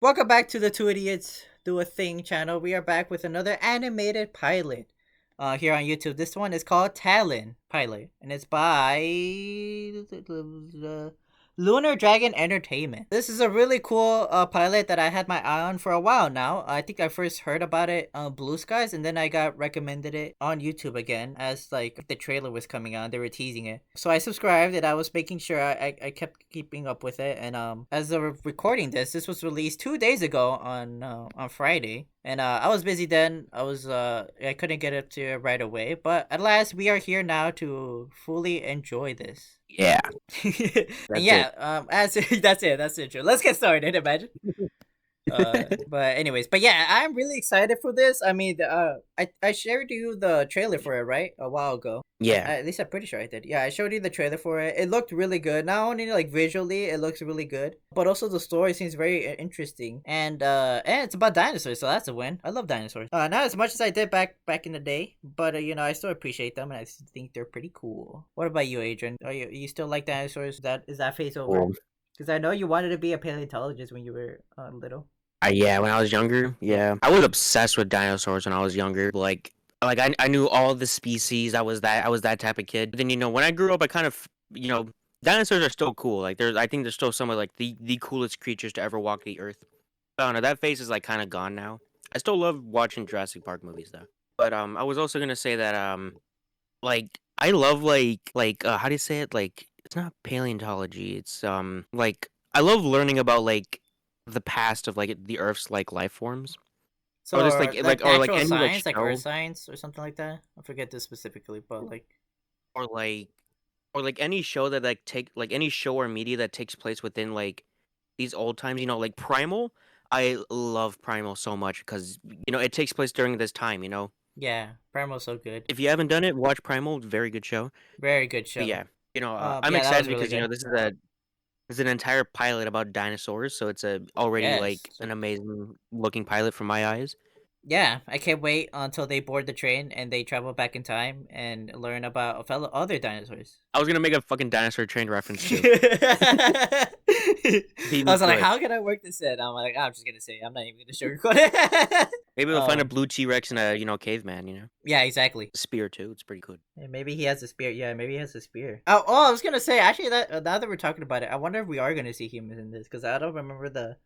Welcome back to the Two Idiots Do a Thing channel. We are back with another animated pilot here on YouTube. This one is called Talon Pilot, and it's by Lunar Dragon Entertainment. This is a really cool pilot that I had my eye on for a while now. I think I first heard about it on Blue Skies, and then I got recommended it on YouTube again as like the trailer was coming out. They were teasing it, so I subscribed and I was making sure I kept keeping up with it. And as of recording this was released 2 days ago on Friday. And I was busy then. I couldn't get it to right away. But at last, we are here now to fully enjoy this. Yeah, And that's yeah, it. as that's it. That's it. Let's get started. Imagine. But anyways, but yeah, I'm really excited for this. I mean, I shared you the trailer for it, right, a while ago. Yeah, At least I'm pretty sure I did. Yeah, I showed you the trailer for it. It looked really good. Not only like visually, it looks really good, but also the story seems very interesting. And it's about dinosaurs, so that's a win. I love dinosaurs. Not as much as I did back in the day, but I still appreciate them, and I still think they're pretty cool. What about you, Adrian? Are you still like dinosaurs? Is that phase over? cool. Because I know you wanted to be a paleontologist when you were little. Yeah, when I was younger, yeah, I was obsessed with dinosaurs when I was younger. I knew all the species. I was that type of kid. But then when I grew up, I kind of dinosaurs are still cool. I think they're still some of like the coolest creatures to ever walk the earth. I don't know. That phase is like kind of gone now. I still love watching Jurassic Park movies though. But I was also gonna say that I love how do you say it? Like it's not paleontology. It's like I love learning about like the past of like the Earth's like life forms, So, or just or like or like natural any like science, like earth show, science or something like that. I forget this specifically, but like, or like or like any show that like any show or media that takes place within like these old times. Like Primal. I love Primal so much because it takes place during this time. yeah, Primal's so good. If you haven't done it, watch Primal. Very good show. Very good But show. yeah, I'm Yeah, that was excited really because good. this is an entire pilot about dinosaurs, so it's a already Yes. like an amazing looking pilot from my eyes. Yeah, I can't wait until they board the train and they travel back in time and learn about fellow other dinosaurs. I was gonna make a fucking dinosaur train reference too. I Beat me was to like, it. how can I work this in? I'm like, I'm just gonna say, I'm not even gonna sugarcoat it. Maybe we'll find a blue T Rex and a caveman. Yeah, exactly. Spear too. It's pretty good. Yeah, maybe he has a spear. Yeah, maybe he has a spear. Oh, I was gonna say actually that now that we're talking about it, I wonder if we are gonna see humans in this because I don't remember the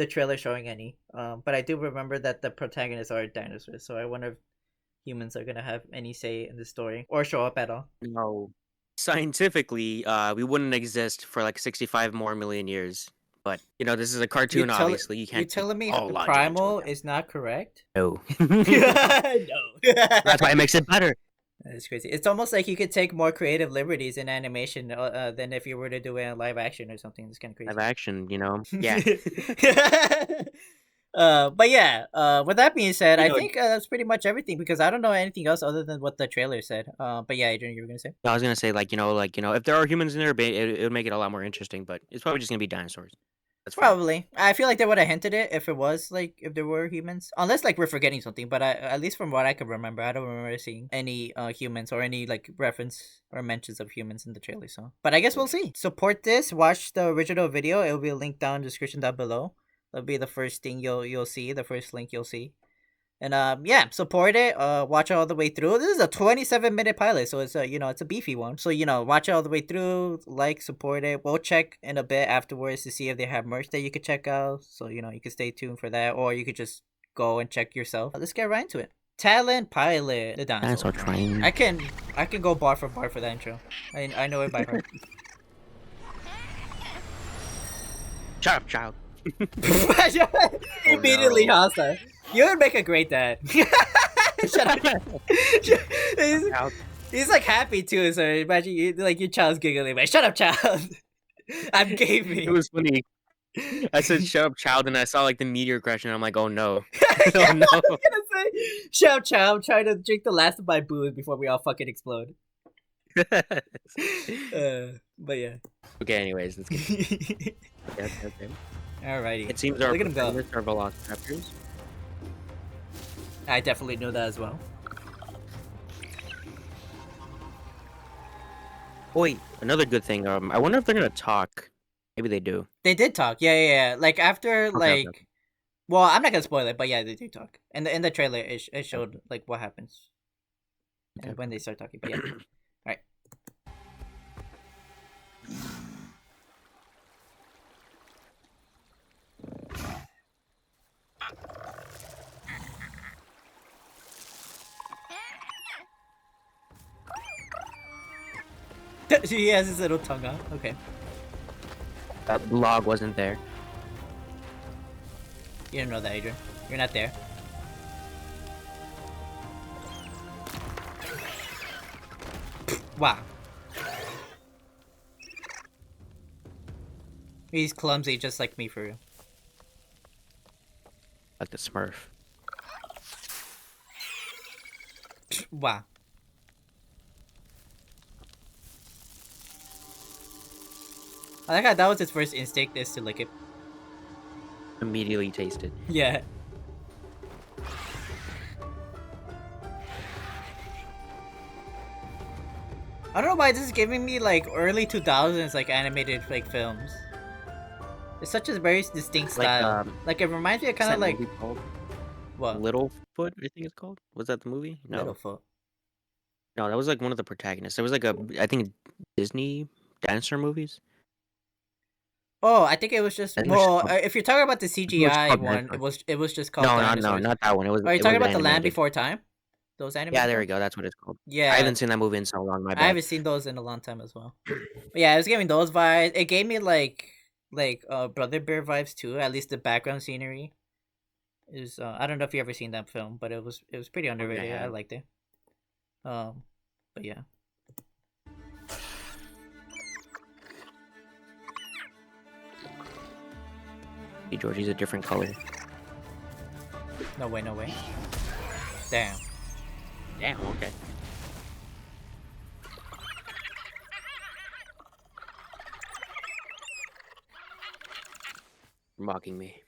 trailer showing any. But I do remember that the protagonists are dinosaurs, so I wonder if humans are gonna have any say in the story or show up at all. No, scientifically, we wouldn't exist for like 65 more million years. But this is a You cartoon. tell Obviously, you you can't take telling me all logic into Primal account. is not correct? No, No. that's why it makes it better. That's crazy. It's almost like you could take more creative liberties in animation than if you were to do it in live action or something. It's kind of Live crazy. action, yeah. But yeah, with that being said, You I know, think that's pretty much everything because I don't know anything else other than what the trailer said. But yeah, Adrian, you were gonna say? I was gonna say if there are humans in there, it would make it a lot more interesting. But it's probably just gonna be dinosaurs. That's fine. Probably. I feel like they would have hinted it if it was like if there were humans, unless like we're forgetting something. But at least from what I can remember, I don't remember seeing any humans or any like reference or mentions of humans in the trailer. So, but I guess we'll see. Support this. Watch the original video. It will be linked down in the description down below. That'll be the first thing you'll see. The first link you'll see. And yeah, support it. Watch it all the way through. This is a 27-minute pilot, so it's it's a beefy one. So watch it all the way through. Like, support it. We'll check in a bit afterwards to see if they have merch that you could check out. So you can stay tuned for that, or you could just go and check yourself. Let's get right into it. Talon Pilot, the Dinosaur dinosaur. train. I can go bar for that intro. I know it by heart. Shut up, child. Immediately no. hostile. You would make a great dad. Shut up. he's, Child. he's like happy too. So imagine your child's giggling. Like, shut up, child. I'm It gaming. was funny. I said shut up, child, and I saw like the meteor crash, and I'm like, oh no, Yeah, oh no. I was gonna say, shut up, child. I'm trying to drink the last of my booze before we all fucking explode. But yeah. Okay, anyways, let's get. Okay. Alrighty. It seems our Look at him go. protagonists are velociraptors. I definitely knew that as well. Wait, another good thing. I wonder if they're gonna talk. Maybe they do. They did talk. Yeah. Like after Okay. Well, I'm not gonna spoil it, but yeah, they do talk. And in the trailer, it showed like what happens Okay. and when they start talking. But yeah, all right. He has his little tongue out. Okay. That log wasn't there. You didn't know that, Adrian. You're not there. Wow. He's clumsy just like me for real. Like the Smurf. Wow. I like how that was his first instinct is to lick it. Immediately tasted. Yeah. I don't know why this is giving me like early 2000s like animated like films. It's such a very distinct style. Like it reminds me of kind of like what? Littlefoot, I think it's called. Was that the movie? No. Littlefoot. No, that was like one of the protagonists. There was like I think Disney dinosaur movies. Oh, I think it was just I think it was well. called, If you're talking about the I think it was CGI called one, Dinosaur. it was just called No, Dinosaurs. not that one. It was. Are you It talking was about the Land animated. Before Time? Those animated. Yeah, there we ones? go. That's what it's called. Yeah. I haven't seen that movie in so long. My I bad. haven't seen those in a long time as well. But yeah, it was giving those vibes. It gave me like Brother Bear vibes too. At least the background scenery is. I don't know if you ever seen that film, but it was pretty underrated. I liked it. But yeah. Hey, Georgie's a different color. No way, no way. Damn. Damn. Okay. Mocking me.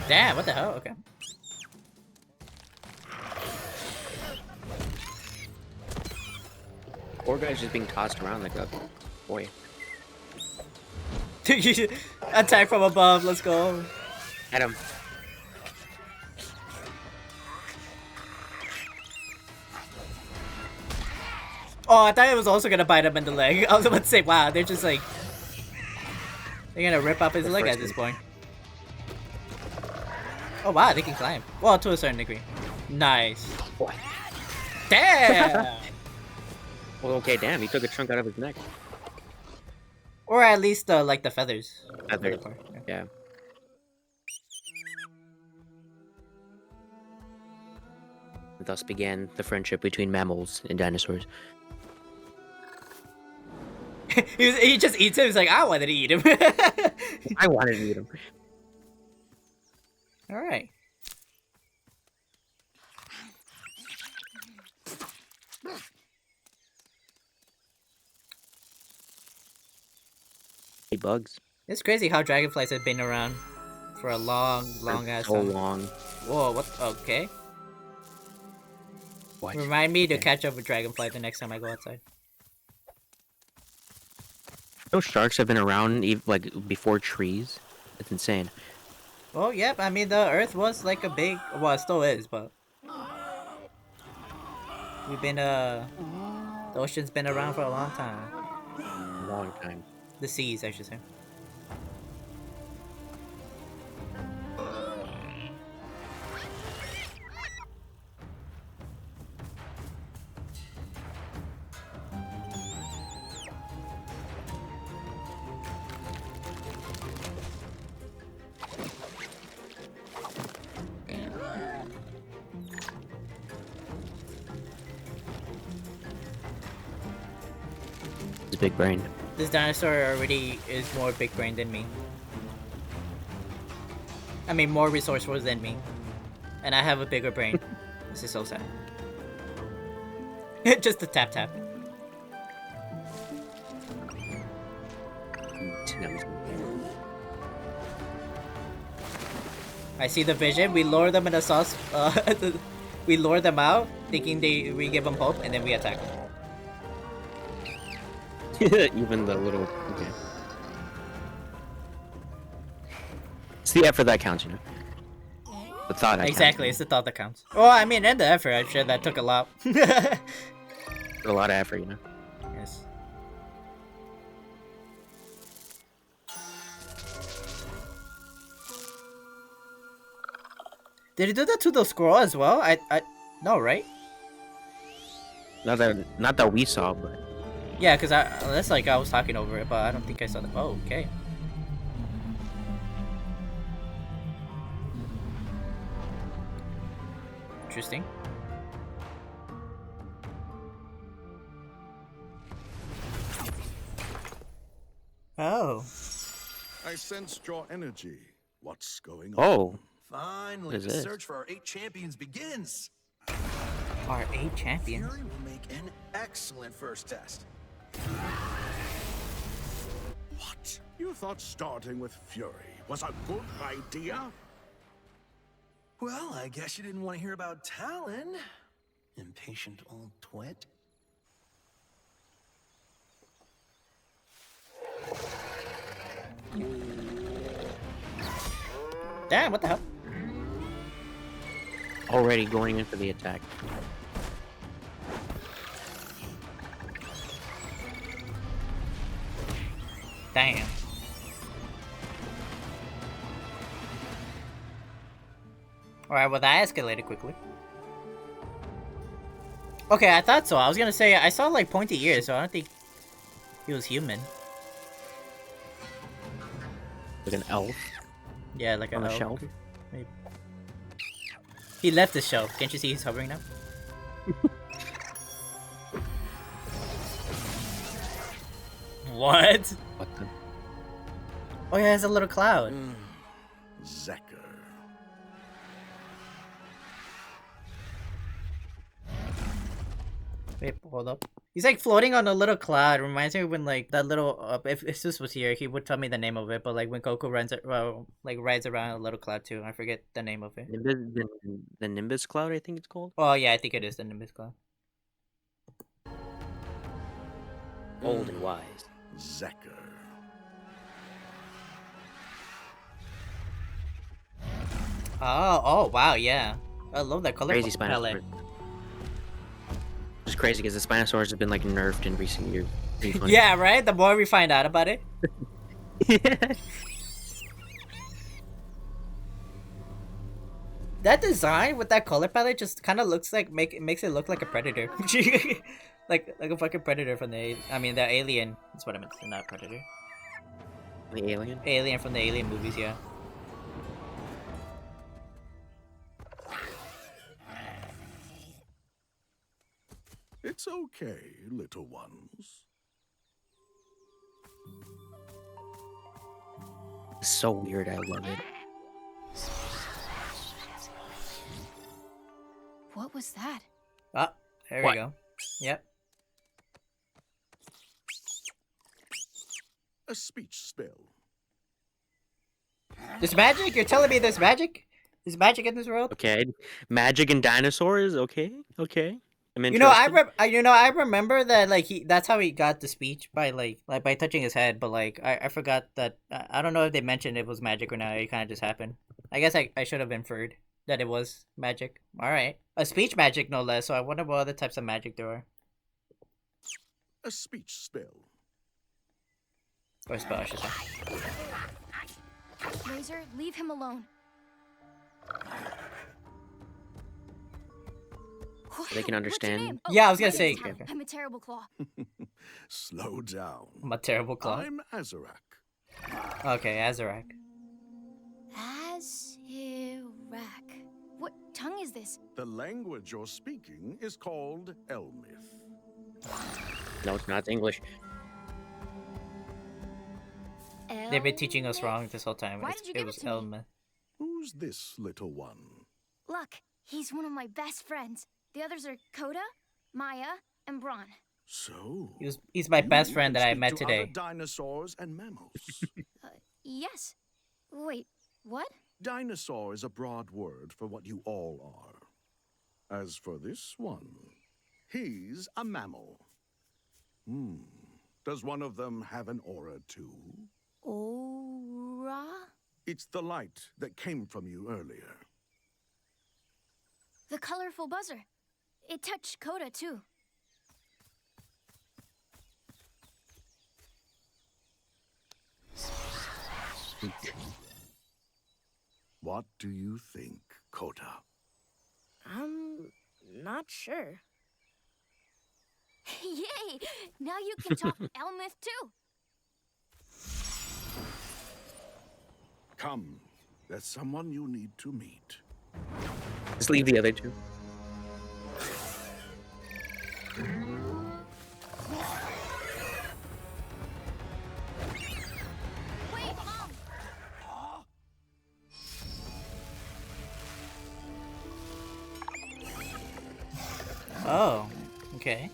Damn, what the hell? Okay. Poor guy's just being tossed around like a boy. Attack from above, let's go. At him. Oh, I thought it was also gonna bite him in the leg. I was about to say, wow, they're just like... They're gonna rip up his leg at this point. Oh wow, they can climb. Well, to a certain degree. Nice. Boy. Damn! Well, okay, damn. He took a chunk out of his neck. Or at least, like, the feathers. Feathers. Part. Yeah. Thus began the friendship between mammals and dinosaurs. he just eats him. He's like, I wanted to eat him. I wanted to eat him. All right. Hey, bugs. It's crazy how dragonflies have been around for a long ass so time. long. Whoa, what? Okay. What? Remind me to catch up with dragonfly the next time I go outside. Those sharks have been around like before trees. It's insane. Well, yep. I mean, the Earth was like a big. Well, it still is, but we've been the ocean's been around for a long time. Long time. The seas, I should say. It's big brain. This dinosaur already is more big brain than me. I mean, more resourceful than me. And I have a bigger brain. This is so sad. Just the tap tap. I see the vision. We lure them in the sauce. We lure them out, thinking we give them hope, and then we attack them. Even the little. Okay. It's the effort that counts, you know. The thought that Exactly, counts. it's the thought that counts. Well, I mean, and the effort. I'm sure that took a lot. A lot of effort, you know. Yes. Did he do that to the squirrel as well? No, right? Not that we saw, but Yeah, because that's like I was talking over it, but I don't think I saw that. Oh, okay. Interesting. Oh. I sensed your energy. What's going on? oh, Finally, What is the this? search for our 8 champions begins. Our 8 champions. Fury will make an excellent first test. What? You thought starting with Fury was a good idea? Well, I guess you didn't want to hear about Talon. Impatient old twit. Damn, what the hell? already going in for the attack. Damn. Alright, well that escalated quickly. Okay, I thought so. I was gonna say, I saw like pointy ears, so I don't think he was human. Like an elf Yeah, like on a the shelf. Maybe. He left the shelf. Can't you see he's hovering now? What? What the? Oh yeah, it's a little cloud. Zecker. Wait, hold up. He's like floating on a little cloud. Reminds me of when like that little if this was here, he would tell me the name of it. But like when Goku runs, rides around a little cloud too. I forget the name of it. The Nimbus Cloud, I think it's called. Oh yeah, I think it is the Nimbus cloud. Old and wise. Zecker. Oh wow, yeah. I love that color Crazy palette. Spinosaurus. It's crazy because the Spinosaurus has been like nerfed in recent years. Pretty funny. Yeah, right. The more we find out about it. That design with that color palette just kind of looks like makes it look like a predator, like a fucking predator from the the alien. That's what I meant, not predator. The alien. Alien from the Alien movies, yeah. It's okay, little ones. It's so weird. I love it. What was that? Ah, there What? we go. Yep. A speech spell. There's magic? You're telling me there's magic? There's magic in this world? Okay, magic and dinosaurs. Okay, okay. I'm You know, interested. I remember that like that's how he got the speech by like by touching his head, but like I forgot that I don't know if they mentioned it was magic or not. It kind of just happened. I guess I should have inferred that it was magic. All right, a speech magic no less. So I wonder what other types of magic there are. A speech spell. Or spell, I should say. Razor, leave him alone. They can understand. What's your name? Yeah, I was gonna my say- name's Talon. okay. I'm a terrible claw. Slow down. I'm a terrible claw. I'm Azarak. Okay, Azarak. Azirak. What tongue is this? The language you're speaking is called Elmith. No, it's not. It's English. They've been teaching us wrong this whole time. Why did you It give was it to me? Elma. Who's this little one? Look, he's one of my best friends. The others are Coda, Maya, and Braun. So, He's my best you friend can that I speak met to today. other dinosaurs and mammals. Yes. Wait, what? Dinosaur is a broad word for what you all are. As for this one, he's a mammal. Does one of them have an aura too? Aura? It's the light that came from you earlier. The colorful buzzer. It touched Coda too. What do you think, Coda? I'm not sure. Yay! Now you can talk Elmith too. Come, there's someone you need to meet. Just leave the other two. Wait, Mom! Oh, okay.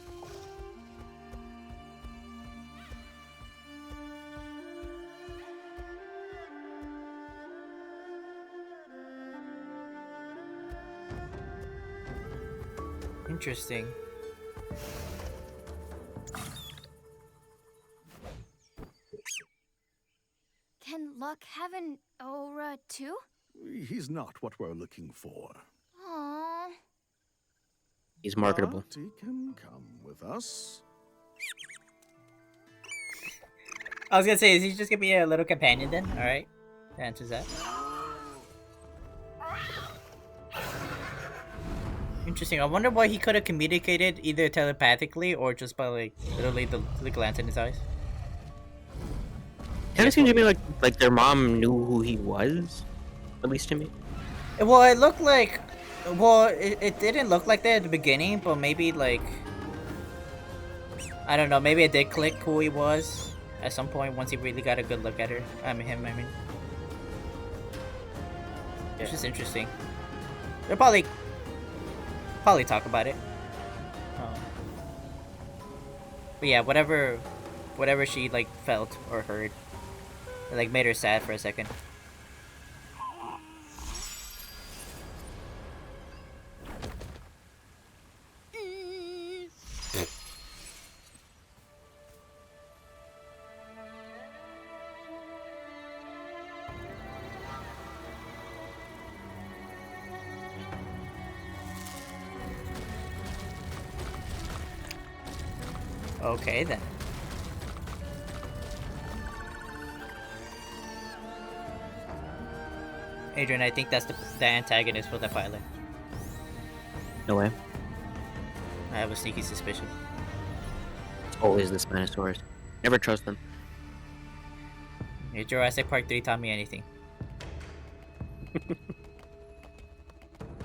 Interesting. Can Luck have an aura too? He's not what we're looking for. Aww. He's marketable. But he can come with us. I was gonna say, is he just gonna be a little companion then? Alright. That answers that. Interesting. I wonder why he could have communicated either telepathically or just by like literally the glance in his eyes. Kind of seemed to me like their mom knew who he was, at least to me. Well, it looked like, well, it didn't look like that at the beginning, but maybe like, I don't know, maybe it did click who he was at some point once he really got a good look at her. I mean. It's just interesting. They'll probably talk about it. But yeah, whatever she like felt or heard, it like made her sad for a second. Okay then. Adrian, I think that's the antagonist for the pilot. No way. I have a sneaky suspicion. It's always the Spinosaurus. Never trust them. Yeah, Jurassic Park 3 taught me anything.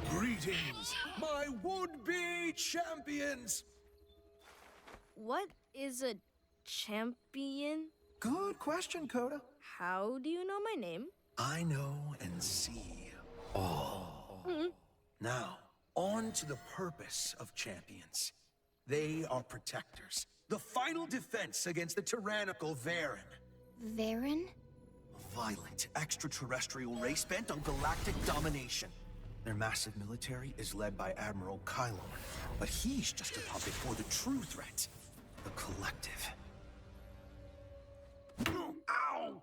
Greetings, my would-be champions! What is a champion? Good question, Coda. How do you know my name? I know and see all. Now, on to the purpose of champions. They are protectors. The final defense against the tyrannical Varen. Varen? A violent extraterrestrial race bent on galactic domination. Their massive military is led by Admiral Talon, but he's just a puppet for the true threat. The collective. Ow!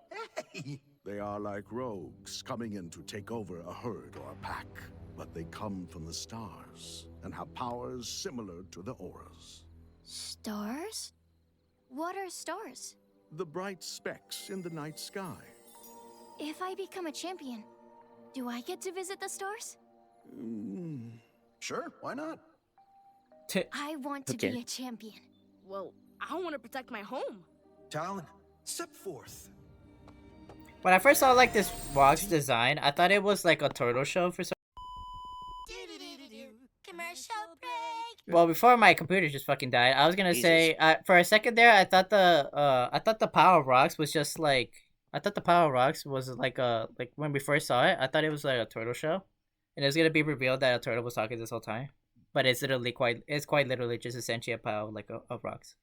Hey! They are like rogues coming in to take over a herd or a pack. But they come from the stars and have powers similar to the auras. Stars? What are stars? The bright specks in the night sky. If I become a champion, do I get to visit the stars? Sure, why not? I want to Okay. be a champion. Well, I want to protect my home. Talon, step forth. When I first saw like this Rog's design, I thought it was like a turtle shell for some. Commercial break. Well, before my computer just fucking died, I was gonna say for a second there, I thought the power of rocks was just like I thought the Power Rocks was like when we first saw it, I thought it was like a turtle shell, and it was gonna be revealed that a turtle was talking this whole time. But it's quite literally just a sentient pile of rocks.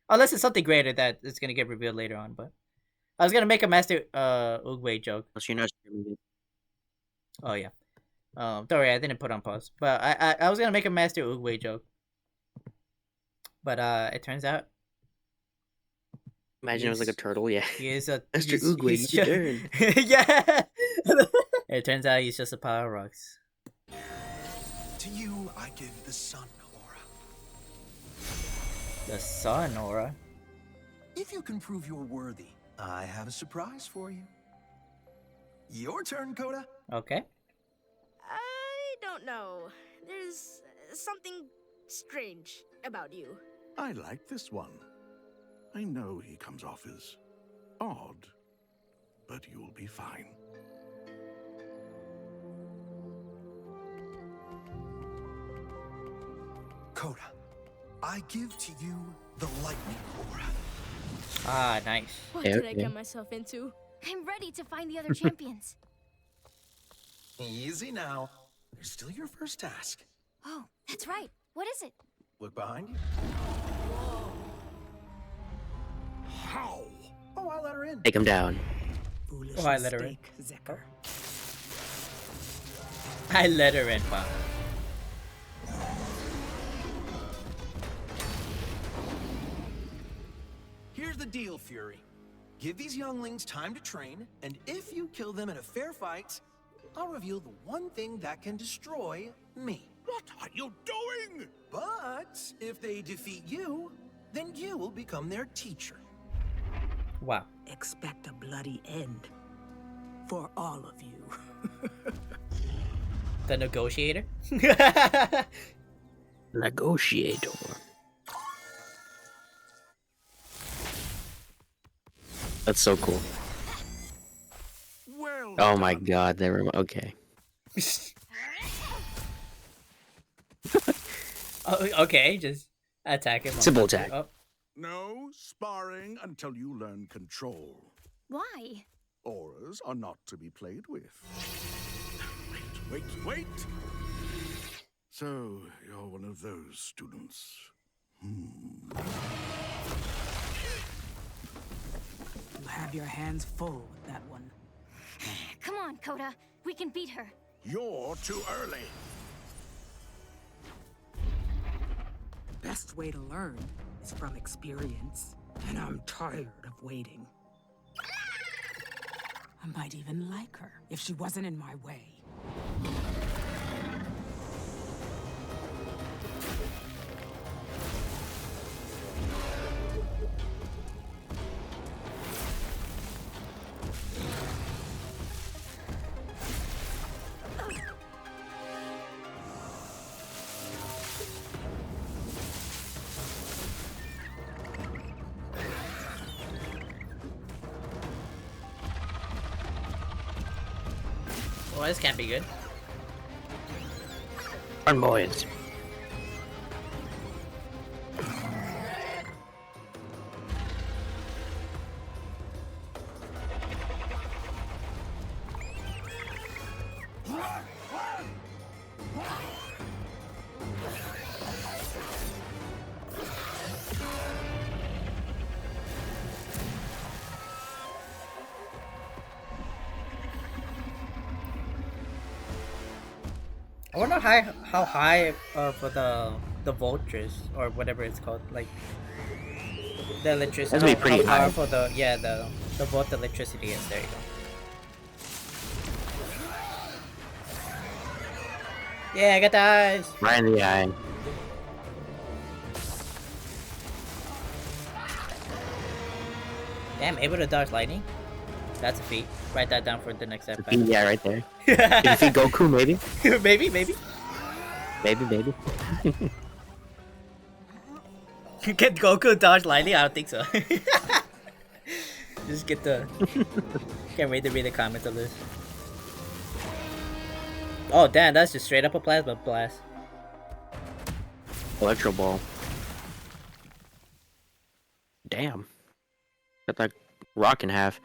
Unless it's something greater that is gonna get revealed later on. But I was gonna make a Master Oogway joke. So you're not streaming it. Oh yeah. Don't worry, I didn't put on pause. But I was gonna make a Master Oogway joke. But it turns out Imagine it was like a turtle. Yeah. he is a Master Oogway, he's your just, turn. yeah. It turns out he's just a Power Rocks. To you, I give the sun aura. The sun aura. If you can prove you're worthy, I have a surprise for you. Your turn, Coda. Okay. I don't know. There's something strange about you. I like this one. I know he comes off as odd, but you'll be fine. Coda, I give to you the lightning aura. Ah, nice. What did I get myself into? I'm ready to find the other champions. Easy now. There's still your first task. Oh, that's right. What is it? Look behind you. How? Oh, I let her in. Take him down. Foolish Oh, I let her in. mistake, Zecker. I let her in, wow. Here's the deal, Fury. Give these younglings time to train, and if you kill them in a fair fight, I'll reveal the one thing that can destroy me. What are you doing? But if they defeat you, then you will become their teacher. Wow. Expect a bloody end. For all of you. The negotiator? Negotiator. That's so cool. Well Oh my done. god, they were okay. Oh, okay, just attack him. Simple attack. Oh, No sparring until you learn control. Why? Auras are not to be played with. Wait. So, you're one of those students. You have your hands full with that one. Come on, Coda. We can beat her. You're too early. The best way to learn is from experience. And I'm tired of waiting. I might even like her if she wasn't in my way. well, this can't be good. Unmoist. I wonder how high of the voltage or whatever it's called, like the electricity. That'd be pretty how high. powerful the volt electricity is. There you go. Yeah, I got the eyes. Right in the eye. Damn, able to dodge lightning. That's a feat. Write that down for the next episode. Yeah, right there. If you feed Goku, maybe. maybe. Maybe. Can Goku dodge lightning? I don't think so. Just get the. Can't wait to read the comments of this. Oh damn, that's just straight up a plasma blast. Electro ball. Damn. Got that rock in half.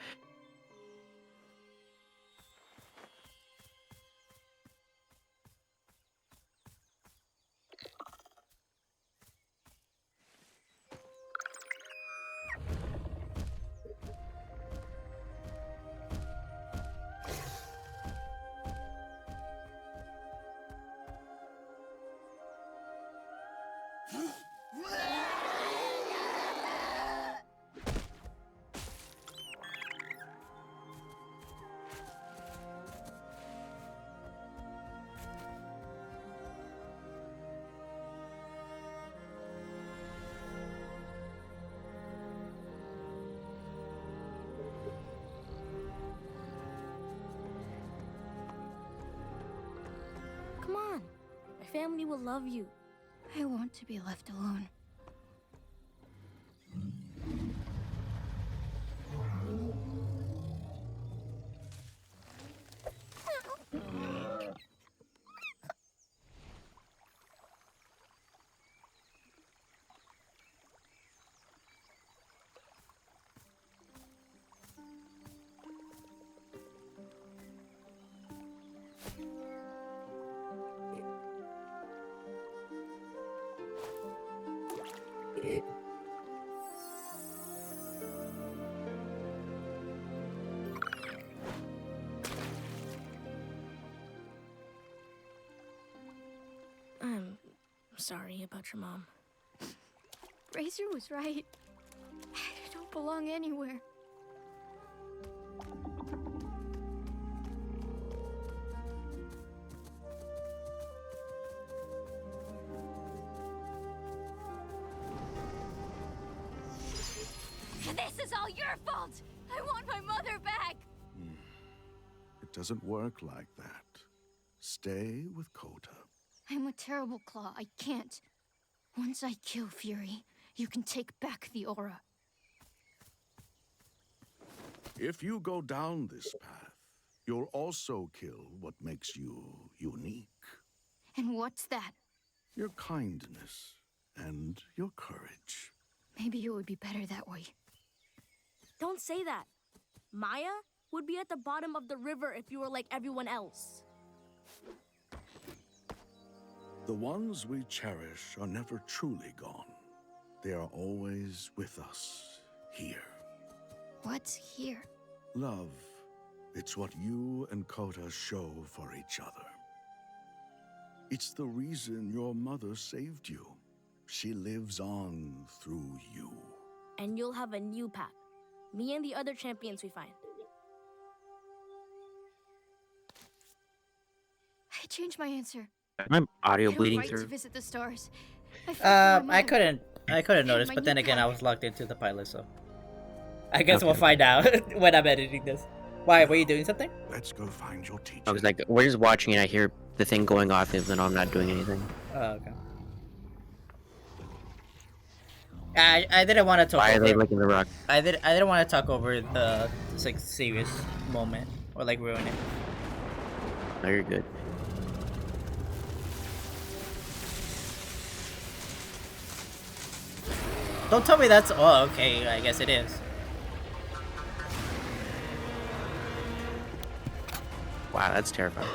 My family will love you. I want to be left alone. I'm sorry about your mom. Razor was right. I don't belong anywhere. This is all your fault! I want my mother back! It doesn't work like that. Stay with Kota. I'm a terrible claw. I can't. Once I kill Fury, you can take back the aura. If you go down this path, you'll also kill what makes you unique. And what's that? Your kindness and your courage. Maybe it would be better that way. Don't say that. Maya would be at the bottom of the river if you were like everyone else. The ones we cherish are never truly gone. They are always with us, here. What's here? Love. It's what you and Kota show for each other. It's the reason your mother saved you. She lives on through you. And you'll have a new pack. Me and the other champions we find. I changed my answer. My audio I have a bleeding right to through. visit the stars. I fought for my I mother. couldn't notice, my but new then again, I pack. was logged into the pilot, so I guess we'll Okay. find out when I'm editing this. Why? Were you doing something? Let's go find your teacher. I was like, we're just watching and I hear the thing going off, even though I'm not doing anything. Oh, okay. I didn't want to talk Why are they over. licking the rock? I didn't want to talk over this like serious moment or like ruin it. No, you're good. Don't tell me that's. Oh, okay. I guess it is. Wow, that's terrifying.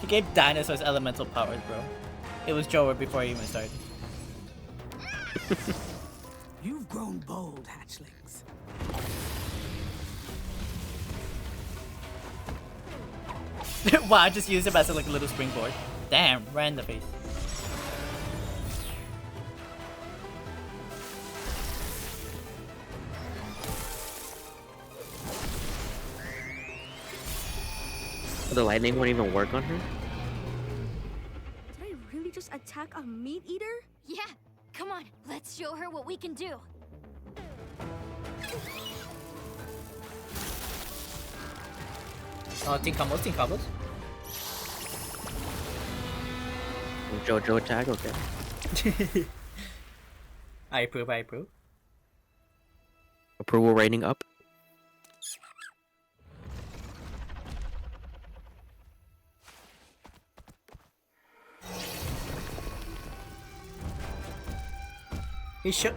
He gave dinosaurs elemental powers, bro. It was Joker before he even started. You've grown bold, hatchlings. Wow, I just used him as a like little springboard. Damn, right in the face. The lightning won't even work on her? Did I really just attack a meat eater? Yeah, come on. Let's show her what we can do. Oh, team combos, team combos. Jojo attack? Okay. I approve, I approve. Approval rating up.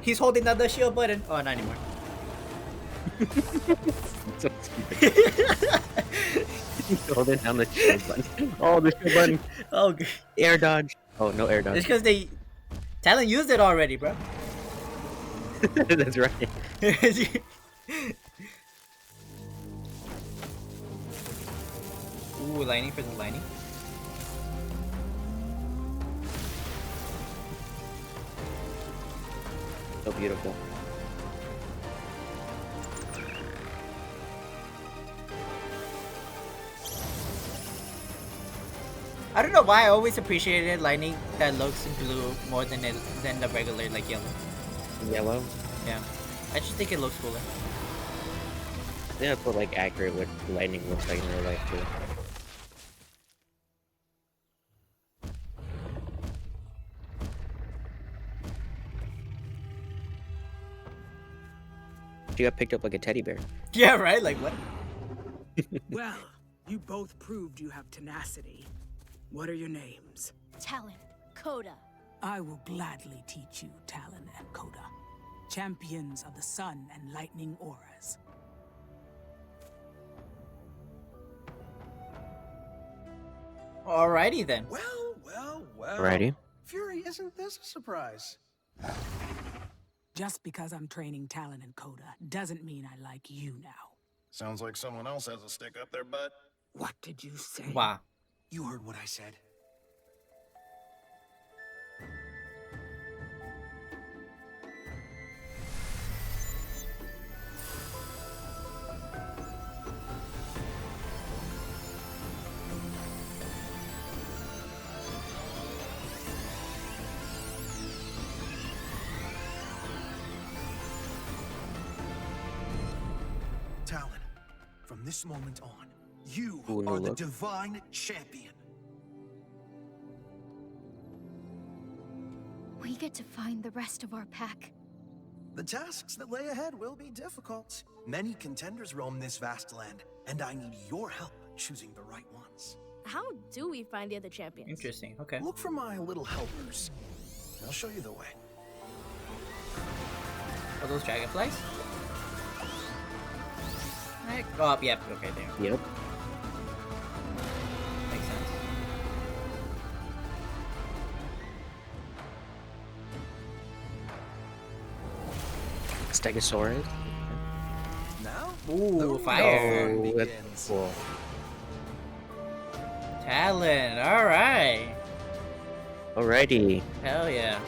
He's holding down the shield button. Oh, not anymore. So stupid. Holding down the shield button. Oh, the shield button. Oh, good. Air dodge. Oh, no air It's dodge. because Talon used it already, bro. That's right. Ooh, lightning for the lightning. So beautiful. I don't know why I always appreciated lightning that looks blue more than the regular like yellow. Yellow. Yeah, I just think it looks cooler. I think I put like accurate what lightning looks like in real life too. She got picked up like a teddy bear. Yeah, right? Like, what? Well, you both proved you have tenacity. What are your names? Talon, Coda. I will gladly teach you Talon and Coda, champions of the sun and lightning auras. Alrighty then. Well. Alrighty. Fury, isn't this a surprise? Just because I'm training Talon and Coda doesn't mean I like you now. Sounds like someone else has a stick up their butt. What did you say? Wow. You heard what I said. Talon, from this moment on, you Ooh, no are the look. divine champion. We get to find the rest of our pack. The tasks that lay ahead will be difficult. Many contenders roam this vast land, and I need your help choosing the right ones. How do we find the other champions? Interesting. Okay. Look for my little helpers. I'll show you the way. Are those dragonflies? Oh, yep. Okay, there. Yep. Makes sense. Stegosaurus. Now, Ooh, the fire. fun Oh, that's begins. cool. Talon. Alright. Alrighty. Hell yeah.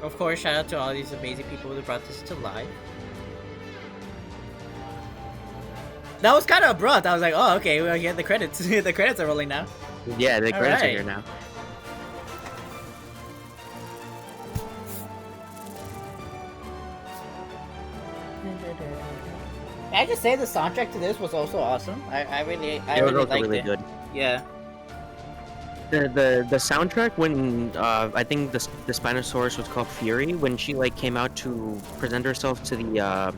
Of course, shout out to all these amazing people who brought this to life. That was kind of abrupt. I was like, oh, okay, well, yeah, the credits. The credits are rolling now. Yeah, the credits are Alright. here now. I just say the soundtrack to this was also awesome. I It really was also liked really it. good. Yeah. The soundtrack when I think the Spinosaurus was called Fury, when she like came out to present herself to the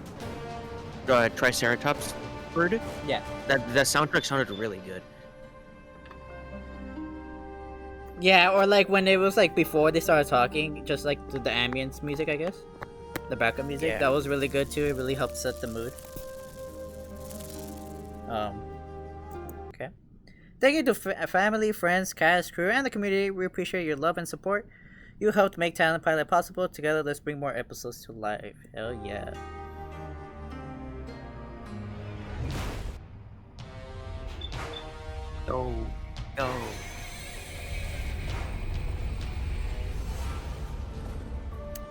Triceratops bird, Yeah. that soundtrack sounded really good. Yeah, or like when it was like before they started talking, just like the ambience music, I guess. The backup music, Yeah. that was really good too. It really helped set the mood. Okay. Thank you to family, friends, cast, crew, and the community. We appreciate your love and support. You helped make Talon Pilot possible. Together, let's bring more episodes to life. Hell yeah. Go, go.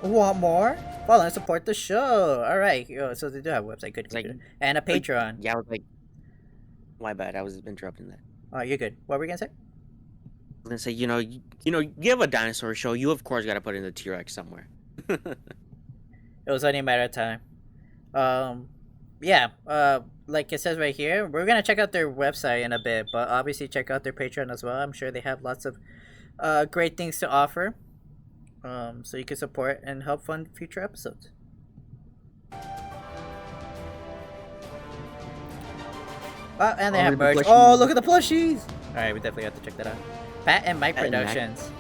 Want more? Follow and support the show. All right. So they do have a website. Good. Like- Good. And a Patreon. Yeah, I was like, my bad. I was interrupting that. Oh, you're good. What were we gonna say? I was gonna say, you have a dinosaur show. You of course got to put in the T-Rex somewhere. It was only a matter of time. Yeah. Like it says right here, we're gonna check out their website in a bit, but obviously check out their Patreon as well. I'm sure they have lots of great things to offer. So you can support and help fund future episodes. Oh, and they Oh, have the merch. plushie. Oh, look at the plushies! Alright, we definitely have to check that out. Pat and Mike Pat and Mike. Productions.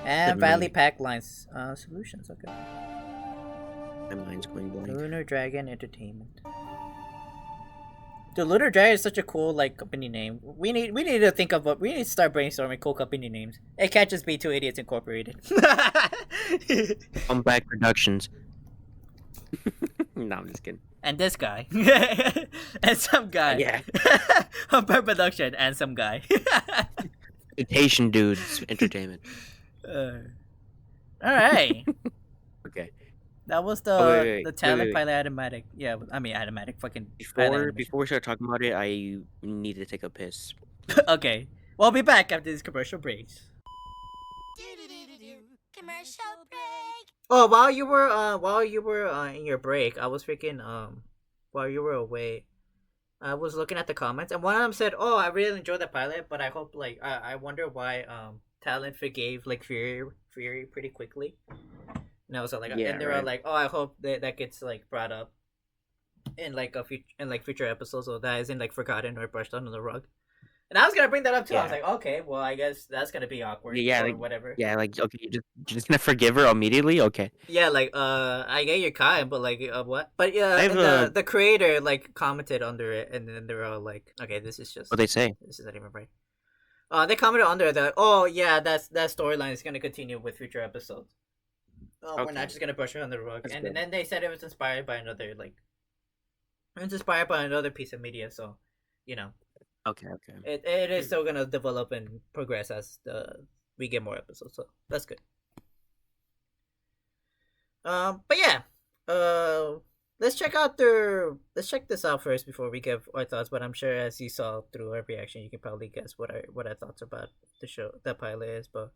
And Good Valley money. Pack Lines Solutions. Okay. My mind's going blank. Lunar Dragon Entertainment. The Lunar Dragon is such a cool company name. We need to think of we need to start brainstorming cool company names. It can't just be Two Idiots Incorporated. Comeback Productions. No, I'm just kidding. And this guy. And some guy. Yeah. Humpire Production and some guy. Mutation Dudes Entertainment. Alright. Okay. That was the wait, the wait, Talon wait. Pilot Automatic. Yeah, I mean Automatic fucking pilot Before animation. before we start talking about it, I need to take a piss. Okay. We'll be back after these commercial breaks. Commercial break. Oh, while you were in your break, I was freaking while you were away, I was looking at the comments, and one of them said, "Oh, I really enjoyed the pilot, but I hope I wonder why Talon forgave Fury pretty quickly." And I was like, Yeah, and they were right. like, "Oh, I hope that gets brought up in like future episodes, so that isn't like forgotten or brushed under the rug. And I was gonna bring that up too. I was Yeah. like, okay, well, I guess that's gonna be awkward Yeah, or like, whatever. yeah, like okay, you're just gonna forgive her immediately? Okay. Yeah, like I get your kind, but like what? But I yeah, have and a the creator like commented under it, and then they were all like, okay, what they say. this isn't even right. They commented under it that, oh yeah, that storyline is gonna continue with future episodes. Oh, we're not Okay. just gonna brush it on the rug. That's And good. then they said it was inspired by another piece of media. So, you know, Okay, okay. it is still gonna develop and progress as we get more episodes. So that's good. But yeah, let's check this out first before we give our thoughts. But I'm sure as you saw through our reaction, you can probably guess what our thoughts about the show, the pilot is. But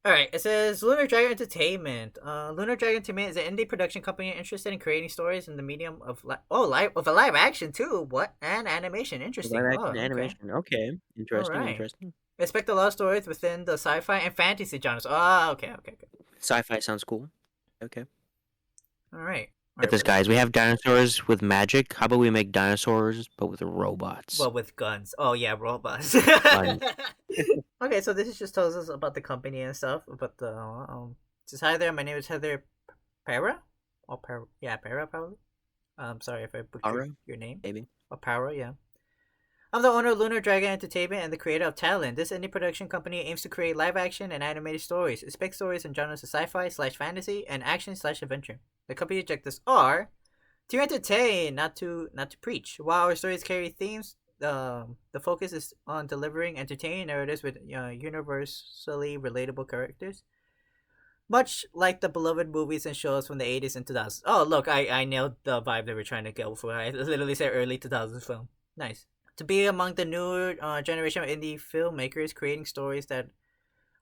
all right, it says Lunar Dragon Entertainment. Lunar Dragon Entertainment is an indie production company interested in creating stories in the medium of live action too. What and animation? Interesting. Live Oh, action okay. animation. Okay. All Interesting, right. interesting. Expect a lot of stories within the sci-fi and fantasy genres. Oh, okay. Sci-fi sounds cool. Okay. All right. Get this, guys. We have dinosaurs with magic. How about we make dinosaurs but with robots? Well, with guns. Oh yeah, robots. Guns. Okay, so this just tells us about the company and stuff. About the Just hi there. My name is Heather Para. Or Para? Yeah, Para probably. Sorry if I butchered Para? your name. Maybe. Or Para, yeah. I'm the owner of Lunar Dragon Entertainment and the creator of Talon. This indie production company aims to create live action and animated stories. It speaks stories in genres of sci-fi/fantasy and action/adventure. The company objectives are to entertain, not to preach. While our stories carry themes, the focus is on delivering entertaining narratives with universally relatable characters. Much like the beloved movies and shows from the 80s and 2000s. Oh, look, I nailed the vibe they were trying to go for. I literally said early 2000s film. Nice. To be among the newer generation of indie filmmakers creating stories that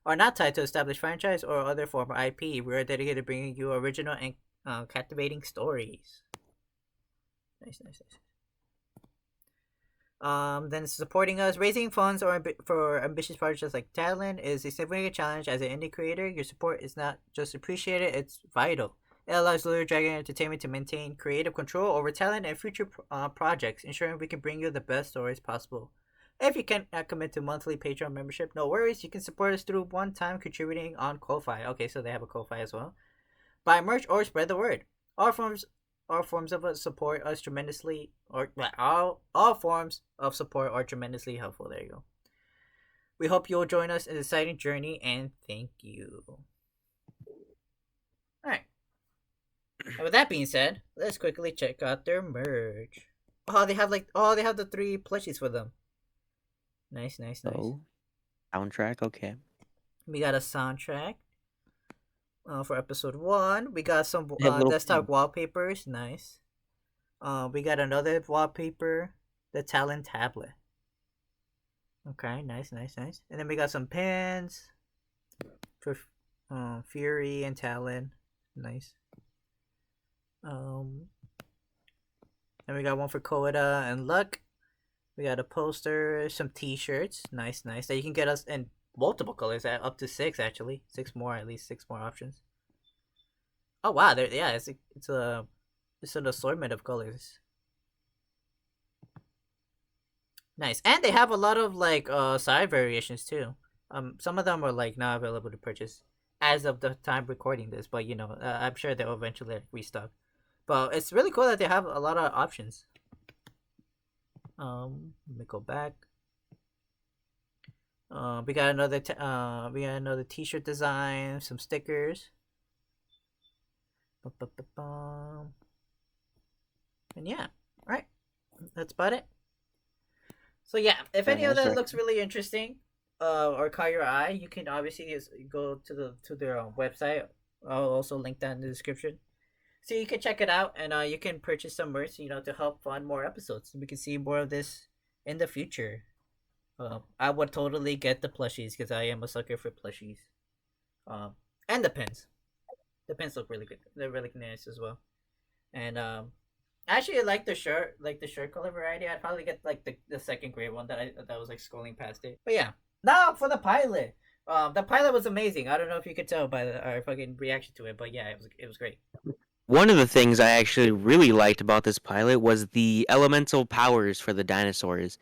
are not tied to established franchise or other form of IP, we are dedicated to bringing you original and captivating stories. Nice. Then supporting us, raising funds for ambitious projects like Talon is a significant challenge. As an indie creator, your support is not just appreciated; it's vital. It allows Lunar Dragon Entertainment to maintain creative control over talent and future projects, ensuring we can bring you the best stories possible. If you can't commit to monthly Patreon membership, no worries. You can support us through one-time contributing on Ko-Fi. Okay, so they have a Ko-Fi as well. Buy merch or spread the word. All forms of support us tremendously, or all forms of support are tremendously helpful. There you go. We hope you'll join us in this exciting journey, and thank you. All right. And with that being said, let's quickly check out their merch. Oh, they have the 3 plushies for them. Nice. Oh, soundtrack. Okay. We got a soundtrack. For episode 1, we got some They have little desktop pins. wallpapers. Nice. We got another wallpaper, the Talon tablet. Okay, nice. And then we got some pins for Fury and Talon. Nice. And we got one for Koda and Luck. We got a poster, some T-shirts. Nice. That you can get us in multiple colors, up to 6 actually. 6 more, at least 6 more options. Oh wow, it's an assortment of colors. Nice, and they have a lot of like side variations too. Some of them are like not available to purchase as of the time recording this, but I'm sure they'll eventually restock. But it's really cool that they have a lot of options. Let me go back. We got another T-shirt design, some stickers. And yeah, right. That's about it. So yeah, if any of that looks really interesting, or caught your eye, you can obviously go to their website. I'll also link that in the description, so you can check it out and you can purchase some merch, to help fund more episodes. We can see more of this in the future. I would totally get the plushies because I am a sucker for plushies. And the pins. The pins look really good. They're really nice as well. And actually, I like the shirt color variety. I'd probably get like the second grade one that was like scrolling past it. But yeah, now for the pilot. The pilot was amazing. I don't know if you could tell by our fucking reaction to it, but yeah, it was great. One of the things I actually really liked about this pilot was the elemental powers for the dinosaurs.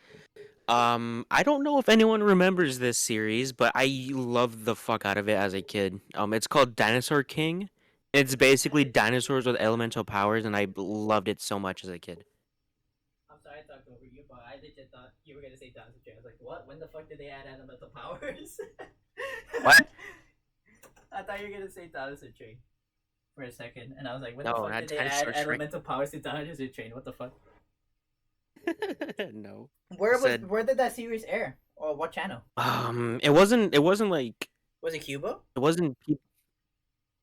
I don't know if anyone remembers this series, but I loved the fuck out of it as a kid. It's called Dinosaur King. It's basically dinosaurs with elemental powers, and I loved it so much as a kid. I'm sorry I talked over you, but I legit thought you were gonna say Dinosaur Train. I was like, what? When the fuck did they add elemental powers? What? I thought you were gonna say Dinosaur Train for a second, and I was like, when the No, fuck not did they add Dinosaur Train. elemental powers to Dinosaur Train? What the fuck? No. Where did that series air? Or what channel? It wasn't like Was it Cuba? it wasn't.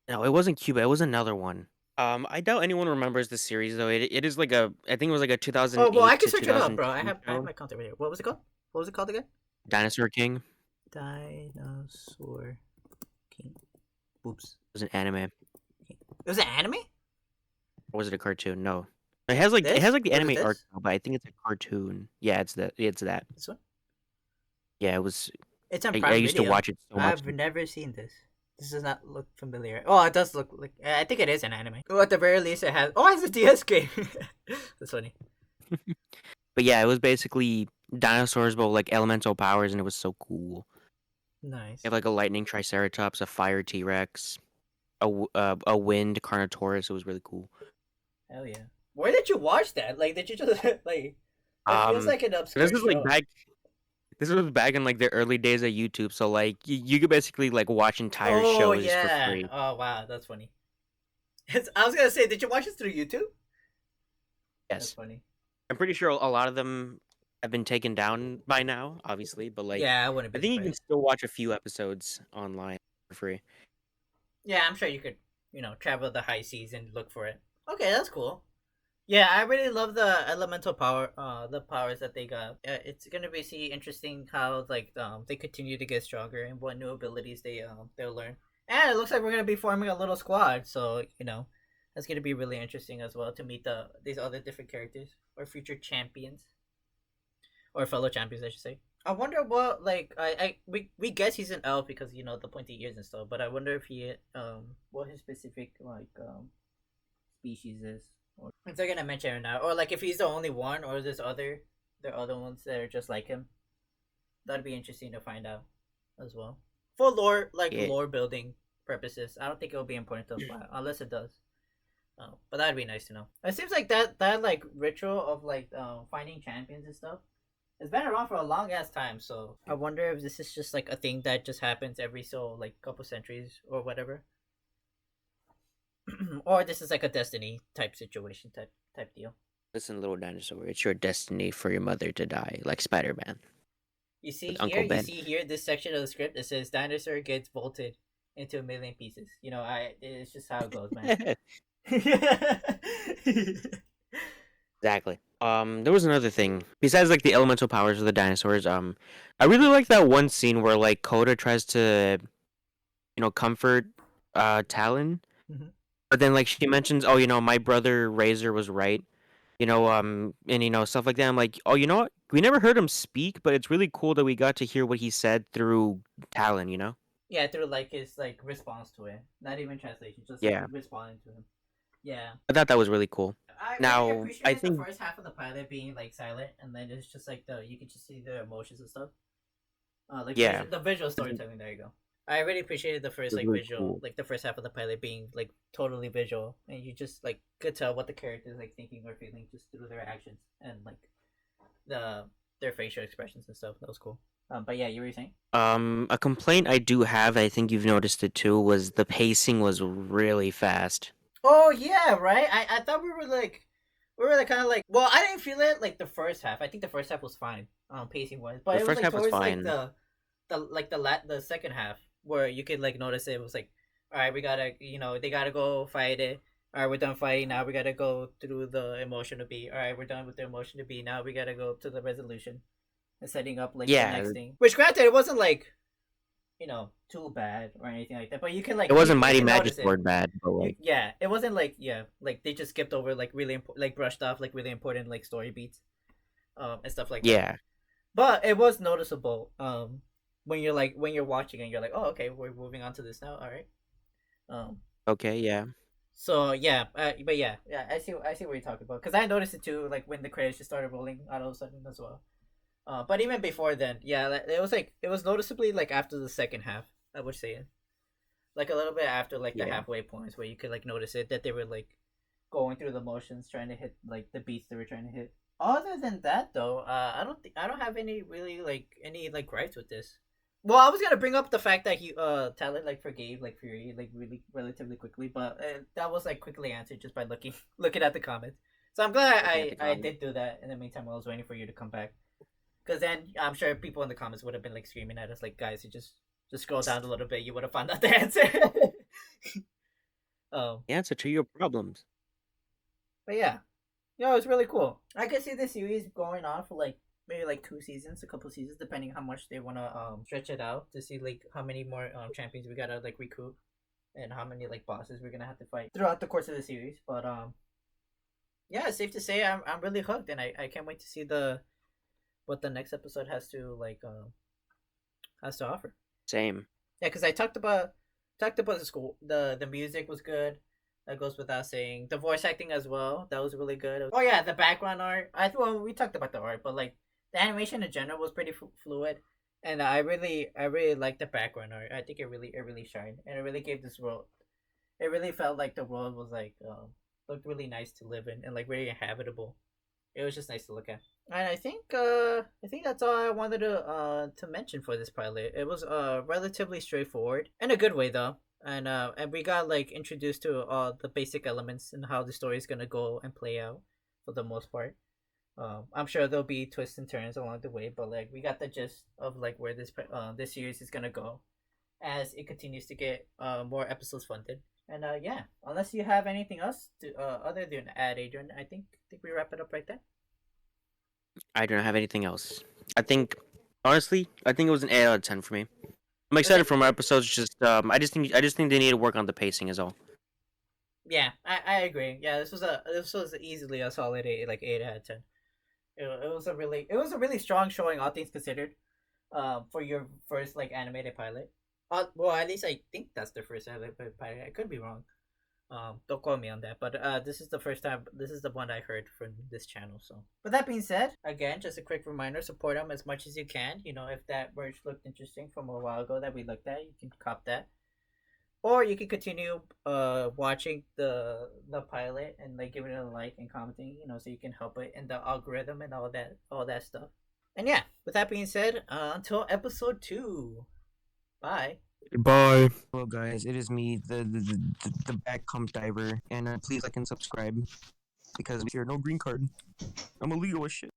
No, it wasn't Cuba. It was another one. I doubt anyone remembers the series though. It is like I think it was like a Oh well, I 2008 can to search it up, bro. I 2010 have show. my content right here. What was it called? What was it called again? Dinosaur King. Dinosaur King. Oops. It was an anime. It was an anime? Or was it a cartoon? No. It has like This? the Was it anime this? art style, but I think it's a cartoon. Yeah, it's that. It's that. This one? Yeah, it was. It's on I Prime used to Video. watch it so much. I've never seen this. This does not look familiar. Oh, it does look like. I think it is an anime. Oh, at the very least, it has. Oh, it's a DS game. That's funny. But yeah, it was basically dinosaurs, but with, like elemental powers, and it was so cool. Nice. You have like a lightning triceratops, a fire T-Rex, a wind Carnotaurus. It was really cool. Hell yeah. Where did you watch that? Like, did you just like? It feels like an obscure This was like show. back. This was back in like the early days of YouTube, so like you could basically like watch entire shows for free. Oh wow, that's funny. I was gonna say, did you watch this through YouTube? That's Yes, funny. I'm pretty sure a lot of them have been taken down by now, obviously, but like Yeah, I wouldn't be I think you can surprised. still watch a few episodes online for free. Yeah, I'm sure you could, travel the high seas and look for it. Okay, that's cool. Yeah, I really love the elemental power, the powers that they got. It's gonna be see interesting how like they continue to get stronger and what new abilities they'll learn. And it looks like we're gonna be forming a little squad, so that's gonna be really interesting as well to meet these other different characters or future champions or fellow champions, I should say. I wonder what we guess he's an elf because the pointy ears and stuff, but I wonder if he what his specific species is. Or if they're gonna mention it or not, or like if he's the only one, or there are other ones that are just like him. That'd be interesting to find out as well. For lore, Yeah. lore building purposes, I don't think it'll be important to apply unless it does. But that'd be nice to know. It seems like that like ritual of finding champions and stuff has been around for a long ass time. So I wonder if this is just like a thing that just happens every couple centuries or whatever. Or this is like a destiny type situation type deal. Listen, little dinosaur, it's your destiny for your mother to die, like Spider-Man. You see With here, Uncle Ben. this section of the script. It says dinosaur gets bolted into a million pieces. It's just how it goes, man. Exactly. There was another thing besides like the elemental powers of the dinosaurs. I really like that one scene where like Coda tries to, comfort, Talon, Mhm. but then like she mentions, oh, my brother Razor was right, and stuff like that. I'm like, oh, you know what? We never heard him speak, but it's really cool that we got to hear what he said through Talon. Yeah, through his response to it. Not even translation, just Yeah. responding to him. Yeah. I thought that was really cool. I Now, really appreciate I the think- first half of the pilot being silent, and then it's just you can just see the emotions and stuff. Yeah. the visual storytelling. There you go. I really appreciated the first It was really visual, cool. the first half of the pilot being totally visual, and you just could tell what the characters thinking or feeling just through their actions and their facial expressions and stuff. That was cool. But yeah, you were saying? A complaint I do have, I think you've noticed it too, was the pacing was really fast. Oh yeah, right. I thought we were kind of well, I didn't feel it the first half. I think the first half was fine, pacing wise, but The it was first half was towards fine. the second half where you could notice it was all right, we gotta they gotta go fight it. All right, we're done fighting. Now we gotta go through the emotion to be. All right, we're done with the emotion to be. Now we gotta go to the resolution and setting up Yeah. the next thing. Which granted, it wasn't too bad or anything like that. But you can It wasn't you Mighty can notice it. Magisword bad, but like Yeah, it wasn't they just skipped over really brushed off really important story beats, and stuff like that. yeah. But it was noticeable when you're watching and you're like, oh, okay, we're moving on to this now. All right. Okay, yeah. So yeah, but yeah, I see what you're talking about because I noticed it too. Like when the credits just started rolling all of a sudden as well. But even before then, yeah, it was noticeably like after the second half. I would say like a little bit after like the Yeah. halfway points where you could like notice it that they were like going through the motions trying to hit like the beats they were trying to hit. Other than that though, I don't have any really like any like gripes with this. Well, I was gonna bring up the fact that he Talon like forgave like Fury like really relatively quickly, but that was like quickly answered just by looking looking at the comments. So I'm glad Looking at the I comments. did do that in the meantime while I was waiting for you to come back. Because then I'm sure people in the comments would have been like screaming at us like, guys, you just scroll down a little bit, you would have found out the answer. The answer to your problems. But yeah, it was really cool. I could see the series going on for like maybe like 2 seasons, a couple seasons, depending how much they want to stretch it out to see like how many more champions we gotta like recruit and how many like bosses we're gonna have to fight throughout the course of the series. But yeah, it's safe to say I'm really hooked, and I can't wait to see the what the next episode has to like has to offer. Same. Yeah, because I talked about the school. The music was good. That goes without saying. The voice acting as well. That was really good. Oh yeah, the background art. Well, we talked about the art, but like the animation in general was pretty fluid, and I really liked the background art. I think it really shined, and it really gave this world. It really felt like the world was like looked really nice to live in and like very inhabitable. It was just nice to look at. And I think that's all I wanted to mention for this pilot. It was relatively straightforward in a good way though. And we got like introduced to all the basic elements and how the story is gonna go and play out for the most part. I'm sure there'll be twists and turns along the way, but like we got the gist of like where this series is gonna go as it continues to get more episodes funded. And yeah, unless you have anything else to other than add, Adrian, I think we wrap it up right there. I don't have anything else. I think, honestly, I think it was an 8 out of 10 for me. I'm Okay. excited for more episodes. Just I just think they need to work on the pacing is all. Yeah, I agree. Yeah, this was easily a solid 8 out of 10. It was a really strong showing, all things considered. For your first like animated pilot. Well, at least I think that's the first animated pilot. I could be wrong. Don't quote me on that, but this is the first time. This is the one I heard from this channel. So, with that being said, again, just a quick reminder: support them as much as you can. You know, if that merch looked interesting from a while ago that we looked at, you can cop that, or you can continue watching the pilot and like giving it a like and commenting. You know, so you can help it in the algorithm and all that stuff. And yeah, with that being said, until episode 2, bye. Bye. Hello guys, it is me, the back comp diver, and please like and subscribe because if you're no green card, I'm illegal as shit.